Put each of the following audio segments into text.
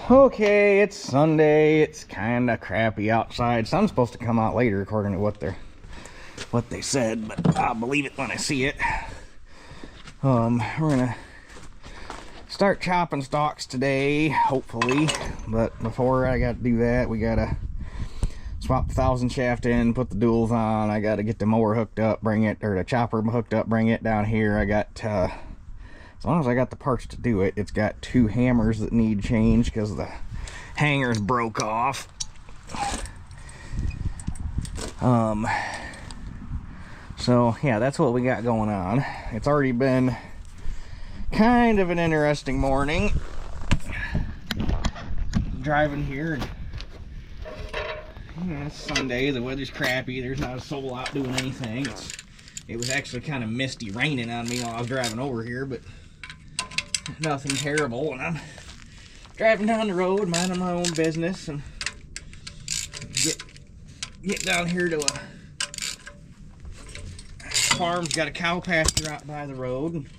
Okay, it's Sunday. It's kind of crappy outside. Sun's supposed to come out later, according to what they said, but I'll believe it when I see it. We're gonna start chopping stalks today, hopefully. But before I got to do that, we gotta swap the 1000 shaft in, put the duals on. I gotta get the mower hooked up, bring it, or the chopper hooked up, bring it down here. I got as long as I got the parts to do it. It's got 2 hammers that need changed because the hangers broke off. So yeah, that's what we got going on. It's already been kind of an interesting morning. Driving here, and yeah, it's Sunday. The weather's crappy. There's not a soul out doing anything. It was actually kind of misty, raining on me while I was driving over here, but nothing terrible. And I'm driving down the road, minding my own business, and get down here to a farm's got a cow pasture out by the road. And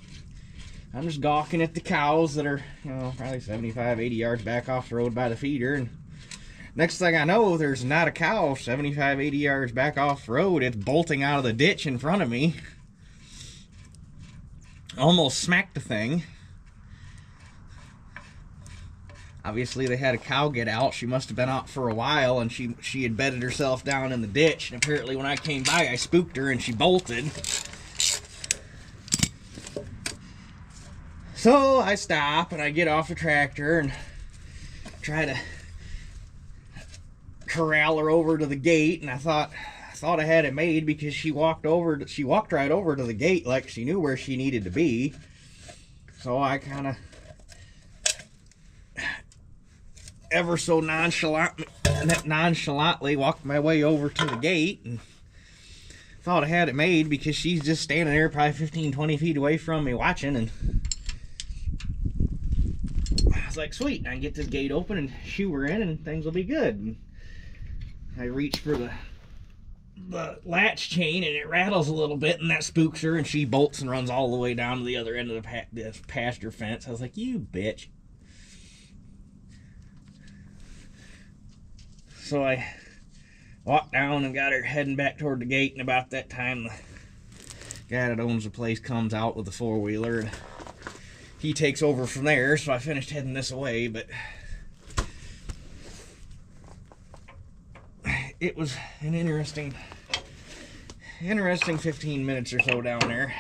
I'm just gawking at the cows that are, you know, probably 75, 80 yards back off the road by the feeder. And next thing I know, there's not a cow 75, 80 yards back off the road. It's bolting out of the ditch in front of me. Almost smacked the thing. Obviously, they had a cow get out. She must have been out for a while, and she had bedded herself down in the ditch. And apparently, when I came by, I spooked her, and she bolted. So I stop, and I get off the tractor, and try to corral her over to the gate. And I thought I had it made, because she walked right over to the gate like she knew where she needed to be. So I kind of ever so nonchalantly walked my way over to the gate and thought I had it made, because she's just standing there probably 15-20 feet away from me watching. And I was like, sweet, I can get this gate open and shoo her in and things will be good. And I reach for the latch chain, and it rattles a little bit, and that spooks her, and she bolts and runs all the way down to the other end of the pasture fence. I was like, you bitch. So I walked down and got her heading back toward the gate, and about that time the guy that owns the place comes out with the 4-wheeler, and he takes over from there. So I finished heading this way, but it was an interesting 15 minutes or so down there.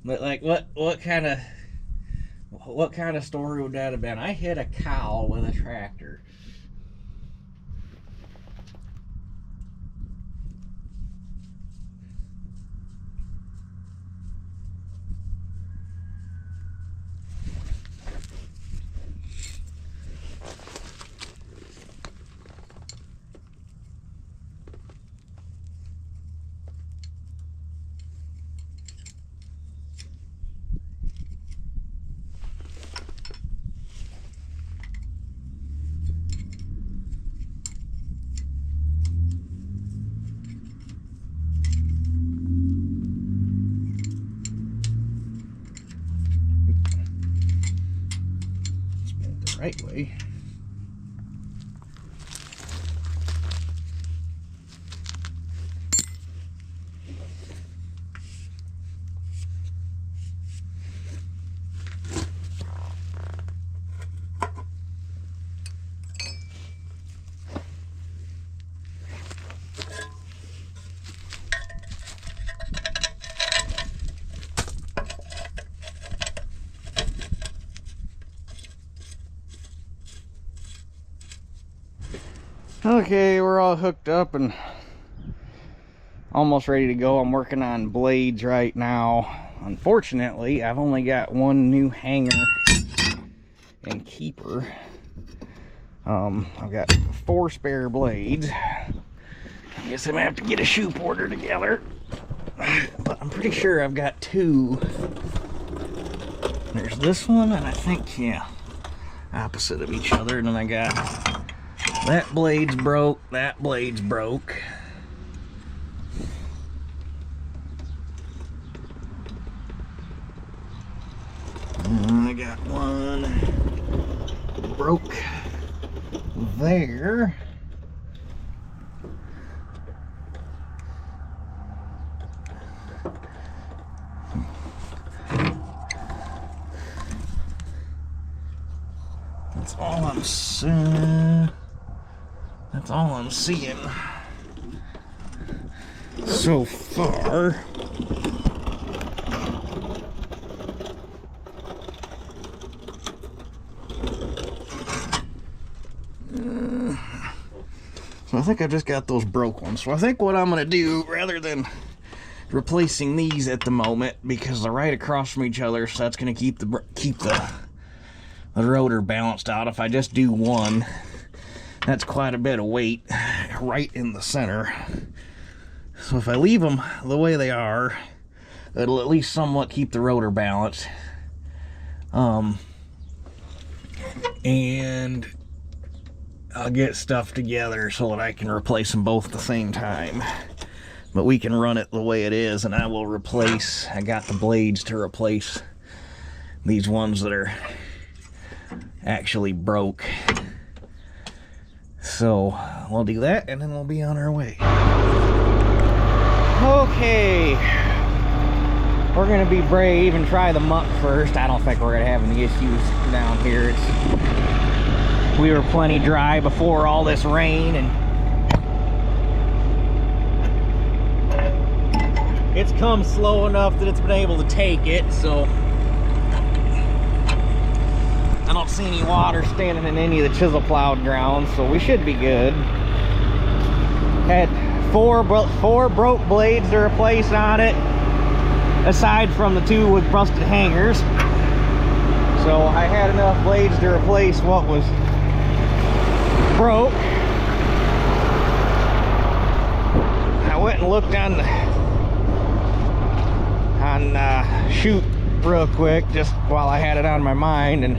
But like, what kind of story would that have been? I hit a cow with a tractor. Right way. Okay, we're all hooked up and almost ready to go. I'm working on blades right now. Unfortunately, I've only got 1 new hanger and keeper. I've got 4 spare blades. I guess I'm gonna have to get a shoe porter together. But I'm pretty sure I've got 2. There's this one, and I think, yeah, opposite of each other. And then I got that blade's broke, that blade's broke. we got one broke there. That's all I'm seeing so far. So I think I just got those broke ones. So I think what I'm gonna do, rather than replacing these at the moment, because they're right across from each other, so that's gonna keep the rotor balanced out. If I just do one, that's quite a bit of weight right in the center. So if I leave them the way they are, it'll at least somewhat keep the rotor balanced. And I'll get stuff together so that I can replace them both at the same time. But we can run it the way it is, and I will replace, I got the blades to replace these ones that are actually broke. So we'll do that, and then we'll be on our way. Okay, we're gonna be brave and try the muck first. I don't think we're gonna have any issues down here. We were plenty dry before all this rain, and it's come slow enough that it's been able to take it, so I don't see any water standing in any of the chisel plowed ground, so we should be good. Had four broke blades to replace on it, aside from the two with rusted hangers. So I had enough blades to replace what was broke. I went and looked on Shoot real quick, just while I had it on my mind, and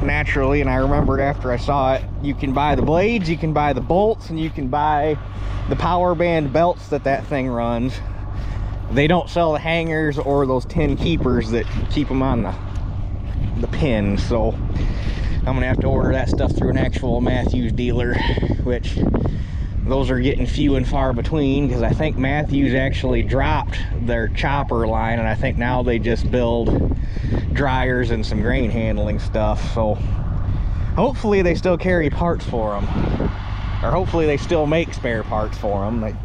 naturally, and I remembered after I saw it, you can buy the blades, you can buy the bolts, and you can buy the power band belts that thing runs. They don't sell the hangers or those tin keepers that keep them on the pin, so I'm gonna have to order that stuff through an actual Matthews dealer, which those are getting few and far between, because I think Matthews actually dropped their chopper line, and I think now they just build dryers and some grain handling stuff. So hopefully they still carry parts for them, or hopefully they still make spare parts for them.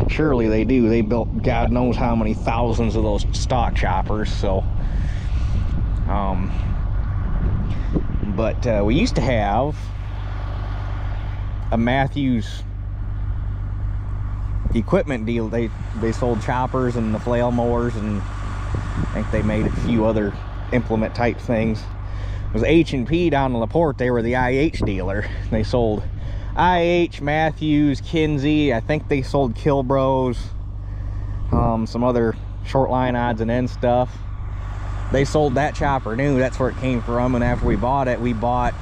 Surely they do. They built God knows how many thousands of those stock choppers. So but we used to have a Matthews equipment deal. They sold choppers and the flail mowers, and I think they made a few other implement type things. It was H&P down in LaPorte. They were the IH dealer. They sold IH, Matthews, Kinsey. I think they sold Kilbros, some other short line odds and ends stuff. They sold that chopper new. That's where it came from. And after we bought it, we bought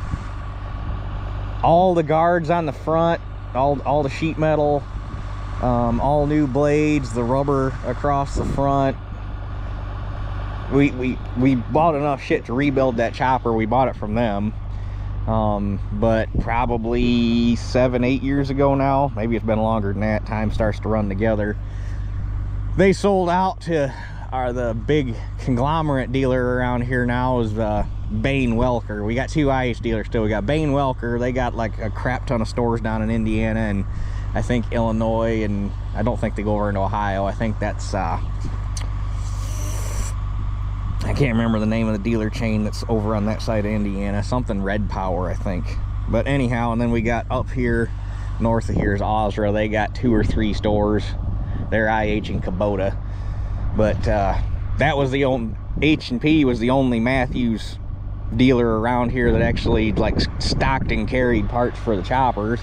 all the guards on the front, all the sheet metal, all new blades, the rubber across the front. We bought enough shit to rebuild that chopper. We bought it from them, but probably 7-8 years ago now, maybe it's been longer than that, time starts to run together, they sold out to the big conglomerate dealer around here now is Bain Welker. We got two IH dealers still. We got Bain Welker. They got like a crap ton of stores down in Indiana and I think Illinois, and I don't think they go over into Ohio. I think that's I can't remember the name of the dealer chain that's over on that side of Indiana. Something Red Power, I think. But anyhow, and then we got up here north of here is Osra. They got 2 or 3 stores. They're IH in Kubota. But that was the only, H&P was the only Matthews dealer around here that actually like stocked and carried parts for the choppers.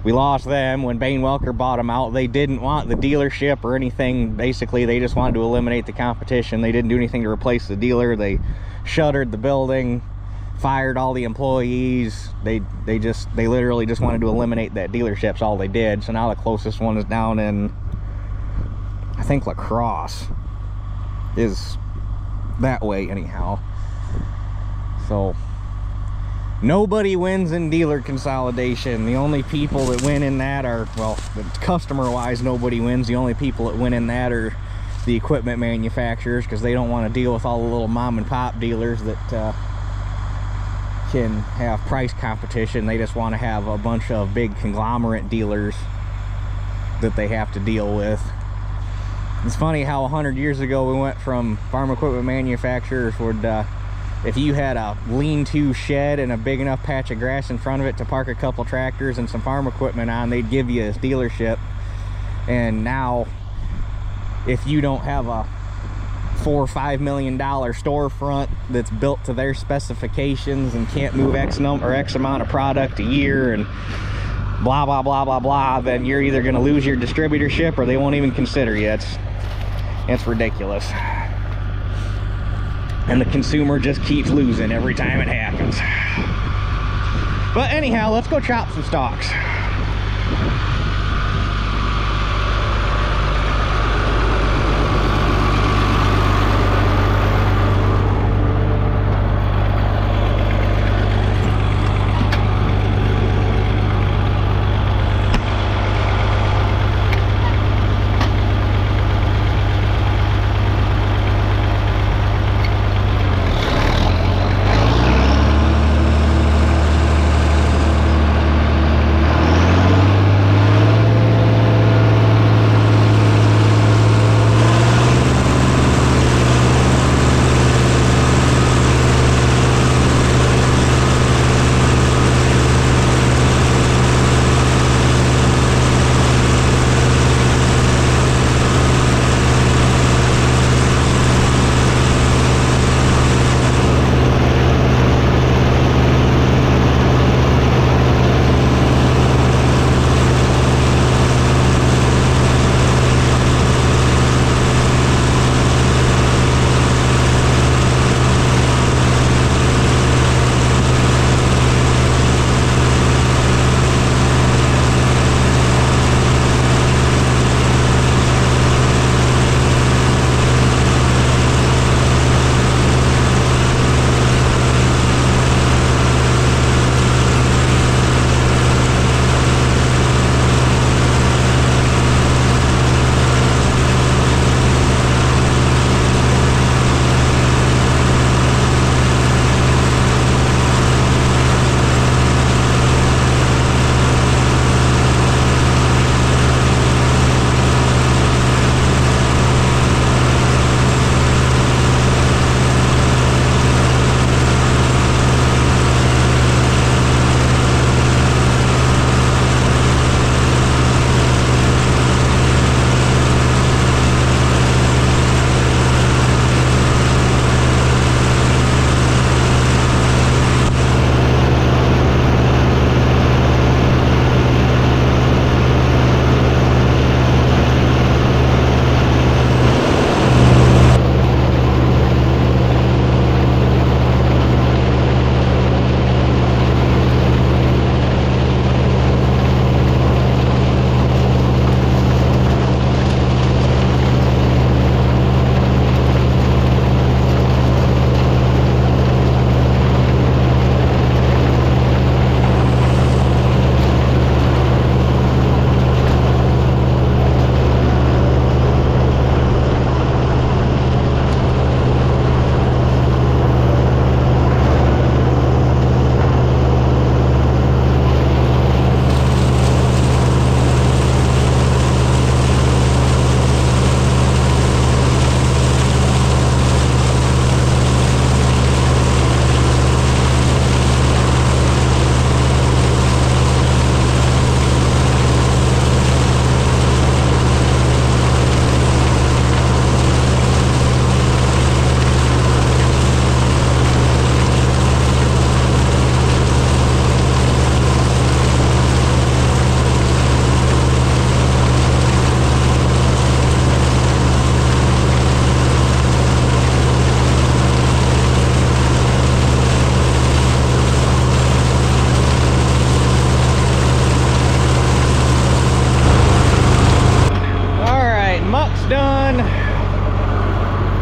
We lost them when Bain Welker bought them out. They didn't want the dealership or anything. Basically, they just wanted to eliminate the competition. They didn't do anything to replace the dealer. They shuttered the building, fired all the employees. They literally just wanted to eliminate that dealership. That's all they did. So now the closest one is down in, I think, La Crosse, is that way anyhow. So nobody wins in dealer consolidation. The only people that win in that are, well, customer wise, nobody wins. The only people that win in that are the equipment manufacturers, because they don't want to deal with all the little mom and pop dealers that can have price competition. They just want to have a bunch of big conglomerate dealers that they have to deal with. It's funny how 100 years ago we went from farm equipment manufacturers would, if you had a lean-to shed and a big enough patch of grass in front of it to park a couple tractors and some farm equipment on, they'd give you a dealership. And now, if you don't have a $4 or $5 million storefront that's built to their specifications and can't move X amount of product a year and blah blah blah blah blah, then you're either going to lose your distributorship or they won't even consider you. It's ridiculous. And the consumer just keeps losing every time it happens. But anyhow, let's go chop some stalks.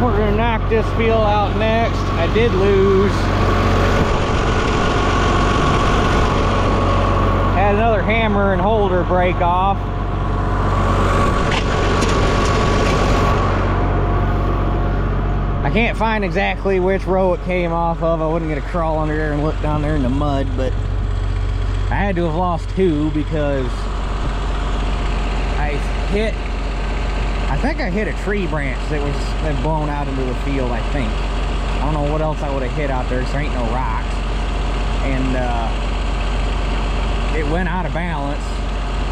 We're gonna knock this field out next. I did lose had another hammer and holder break off. I can't find exactly which row it came off of. I wasn't gonna crawl under there and look down there in the mud, but I had to have lost two because I think I hit a tree branch that was blown out into the field, I think. I don't know what else I would have hit out there, because there ain't no rocks. And it went out of balance,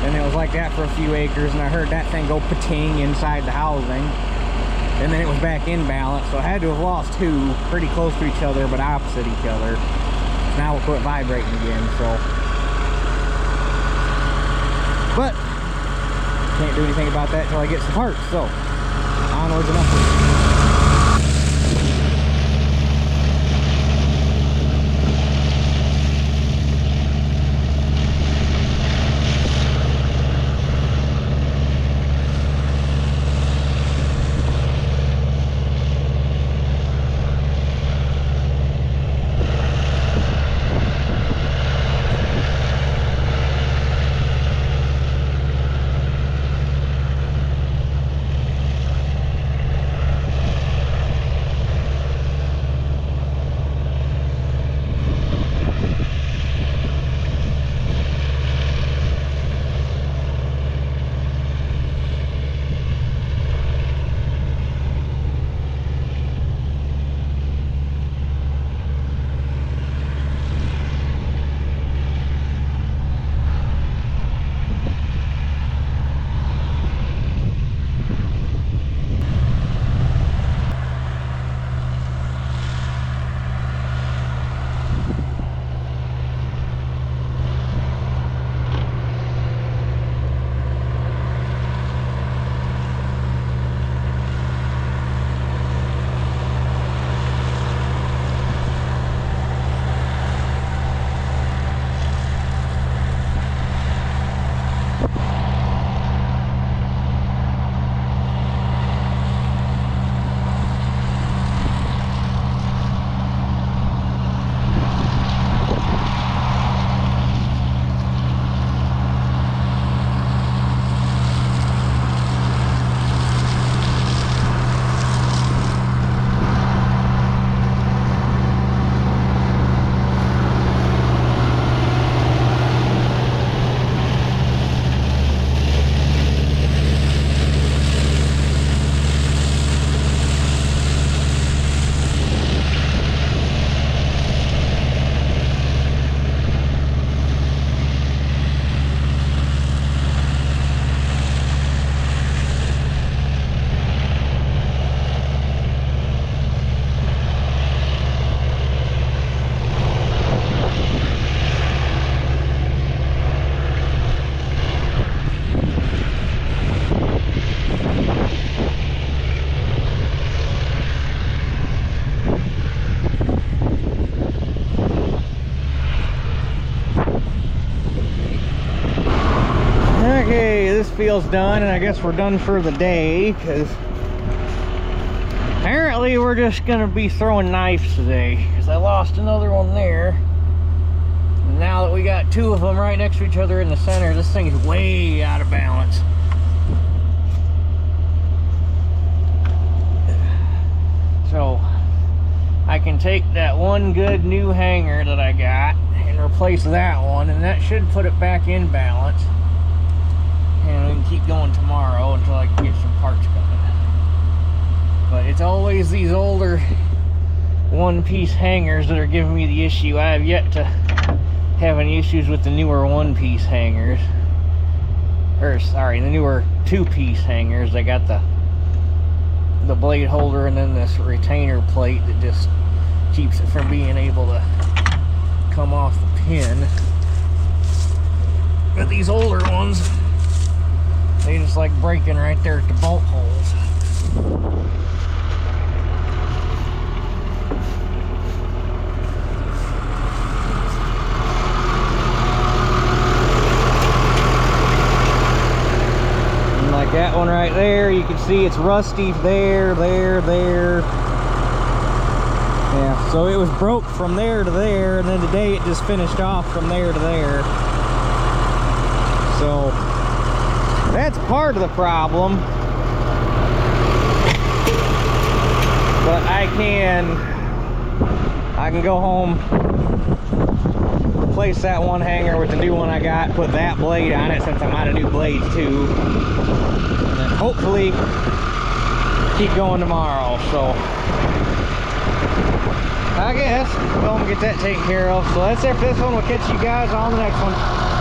and it was like that for a few acres, and I heard that thing go pating inside the housing, and then it was back in balance. So I had to have lost two pretty close to each other, but opposite each other. Now we'll quit vibrating again, so. But can't do anything about that until I get some parts, so onwards and upwards. Feels done, and I guess we're done for the day, because apparently we're just gonna be throwing knives today, because I lost another one there, and now that we got two of them right next to each other in the center, this thing is way out of balance. So I can take that one good new hanger that I got and replace that one, and that should put it back in balance. And we can keep going tomorrow until I can get some parts coming. But it's always these older one-piece hangers that are giving me the issue. I have yet to have any issues with the newer one-piece hangers. Or, sorry, the newer two-piece hangers. They got the blade holder and then this retainer plate that just keeps it from being able to come off the pin. But these older ones, they just like breaking right there at the bolt holes. And like that one right there, you can see it's rusty there. Yeah, so it was broke from there to there, and then today it just finished off from there to there. So that's part of the problem. But I can go home, replace that one hanger with the new one I got, put that blade on it since I'm out of new blades too, and then hopefully keep going tomorrow. So I guess go home and get that taken care of. So that's it for this one. We'll catch you guys on the next one.